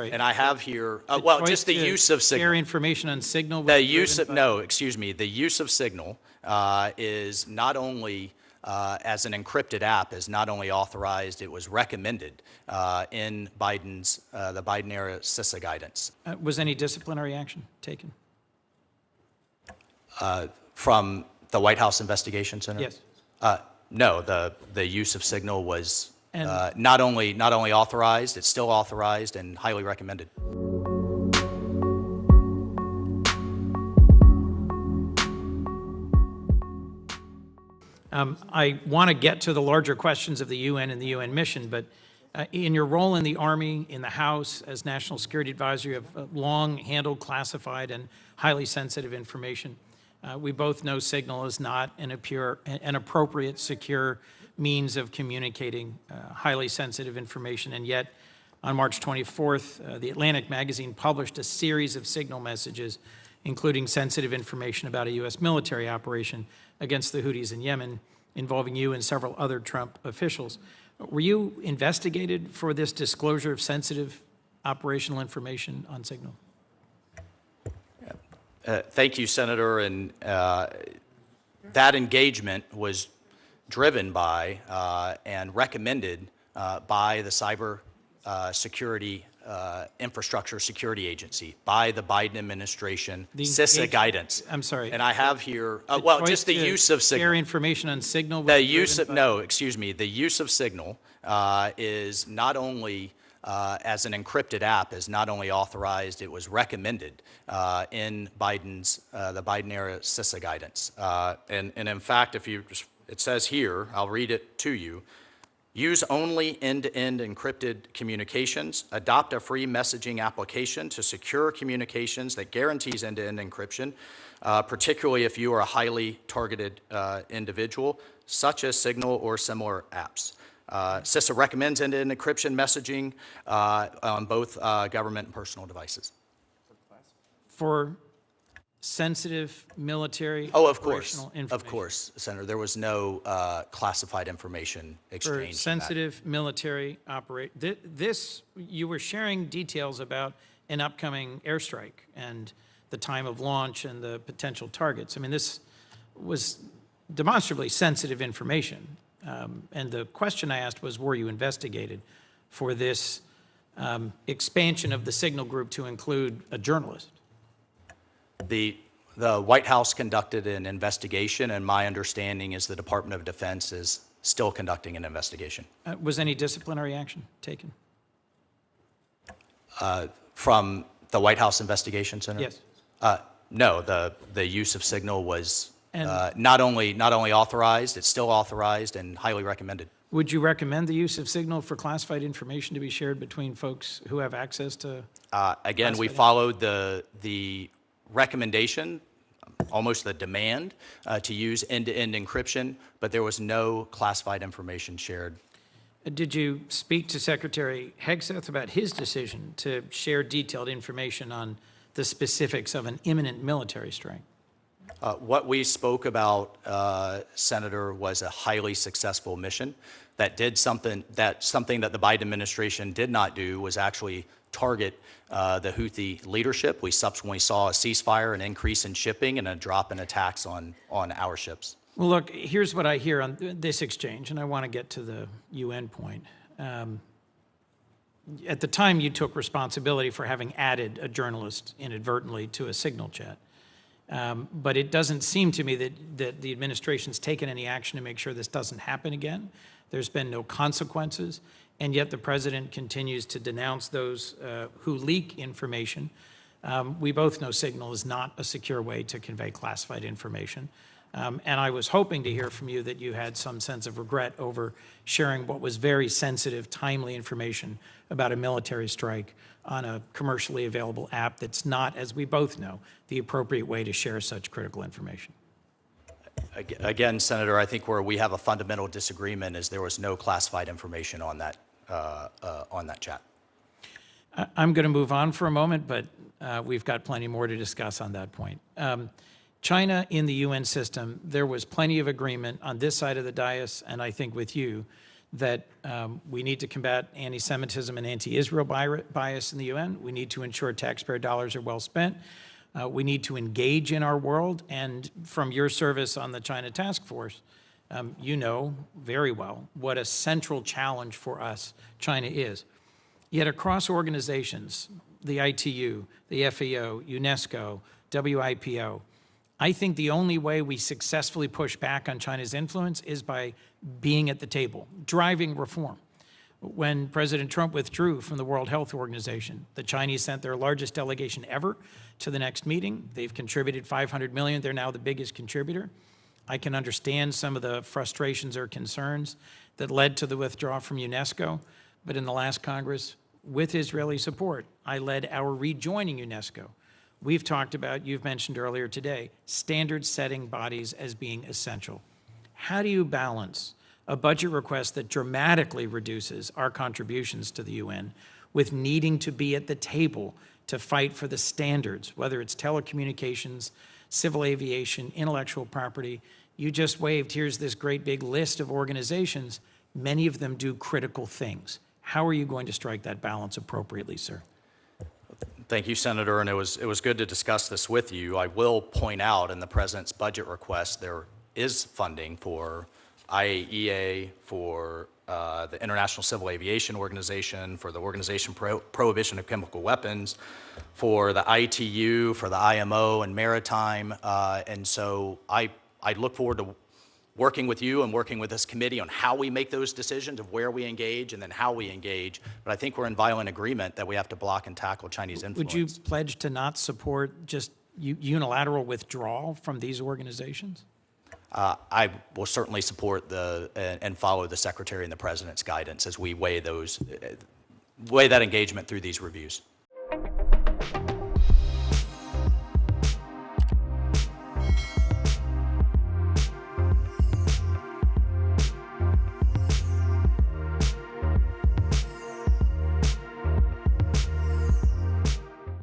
sorry. And I have here, well, just the use of share signal. information on signal. The use of, no, excuse me, the use of signal is not only, as an encrypted app, is not only authorized, it was recommended in Biden's, the Biden-era CISA guidance. Was any disciplinary action taken? From the White House Investigation Center? Yes. No, the use of signal was And- not only authorized, it's still authorized and highly recommended. I want to get to the larger questions of the UN and the UN mission, but in your role in the Army, in the House, as National Security Advisor, you have long handled classified and highly sensitive information. We both know signal is not an appropriate, secure means of communicating highly sensitive information, and yet on March 24th, the Atlantic magazine published a series of signal messages, including sensitive information about a U.S. military operation against the Houthis in Yemen, involving you and several other Trump officials. Were you investigated for this disclosure of sensitive operational information on signal? Thank you, Senator. And that engagement was driven by and recommended by the Cyber Security Infrastructure Security Agency, by the Biden administration, CISA guidance. I'm sorry. And I have here, well, just the use of signal. Share information on signal. The use of, no, excuse me, the use of signal is not only, as an encrypted app, is not only authorized, it was recommended in Biden's, the Biden-era CISA guidance. And in fact, if you, it says here, I'll read it to you, use only end-to-end encrypted communications, adopt a free messaging application to secure communications that guarantees end-to-end encryption, particularly if you are a highly targeted individual, such as Signal or similar apps. CISA recommends end-to-end encryption messaging on both government and personal devices. For sensitive military operational information? Of course, Senator. There was no classified information exchanged. For sensitive military this, you were sharing details about an upcoming airstrike and the time of launch and the potential targets. I mean, this was demonstrably sensitive information. And the question I asked was, were you investigated for this expansion of the signal group to include a journalist? The White House conducted an investigation, and my understanding is the Department of Defense is still conducting an investigation. Was any disciplinary action taken? From the White House Investigation Center? Yes. No, the use of signal was And- not only authorized, it's still authorized and highly recommended. Would you recommend the use of signal for classified information to be shared between folks who have access to? Again, we followed the recommendation, almost the demand, to use end-to-end encryption, but there was no classified information shared. Did you speak to Secretary Hegseth about his decision to share detailed information on the specifics of an imminent military strike? What we spoke about, Senator, was a highly successful mission that did something that the Biden administration did not do, was actually target the Houthi leadership. We subsequently saw a ceasefire, an increase in shipping, and a drop in attacks on our ships. Well, look, here's what I hear on this exchange, and I want to get to the UN point. At the time, you took responsibility for having added a journalist inadvertently to a signal chat. But it doesn't seem to me that the administration's taken any action to make sure this doesn't happen again. There's been no consequences, and yet the president continues to denounce those who leak information. We both know signal is not a secure way to convey classified information. And I was hoping to hear from you that you had some sense of regret over sharing what was very sensitive, timely information about a military strike on a commercially available app that's not, as we both know, the appropriate way to share such critical information. Again, Senator, I think where we have a fundamental disagreement is there was no classified information on that chat. I'm going to move on for a moment, but we've got plenty more to discuss on that point. China in the UN system, there was plenty of agreement on this side of the dais, and I think with you, that we need to combat anti-Semitism and anti-Israel bias in the UN. We need to ensure taxpayer dollars are well spent. We need to engage in our world. And from your service on the China Task Force, you know very well what a central challenge for us China is. Yet across organizations, the ITU, the FAO, UNESCO, WIPO, I think the only way we successfully push back on China's influence is by being at the table, driving reform. When President Trump withdrew from the World Health Organization, the Chinese sent their largest delegation ever to the next meeting. They've contributed $500 million. They're now the biggest contributor. I can understand some of the frustrations or concerns that led to the withdrawal from UNESCO, but in the last Congress, with Israeli support, I led our rejoining UNESCO. We've talked about, you've mentioned earlier today, standard-setting bodies as being essential. How do you balance a budget request that dramatically reduces our contributions to the UN with needing to be at the table to fight for the standards, whether it's telecommunications, civil aviation, intellectual property? You just waved, here's this great big list of organizations. Many of them do critical things. How are you going to strike that balance appropriately, sir? Thank you, Senator, and it was good to discuss this with you. I will point out in the President's budget request there is funding for IAEA, for the International Civil Aviation Organization, for the Organization Prohibition of Chemical Weapons, for the ITU, for the IMO and maritime, and so I look forward to working with you and working with this committee on how we make those decisions of where we engage and then how we engage. But I think we're in violent agreement that we have to block and tackle Chinese influence. Would you pledge to not support just unilateral withdrawal from these organizations? I will certainly support and follow the Secretary and the President's guidance as we weigh that engagement through these reviews.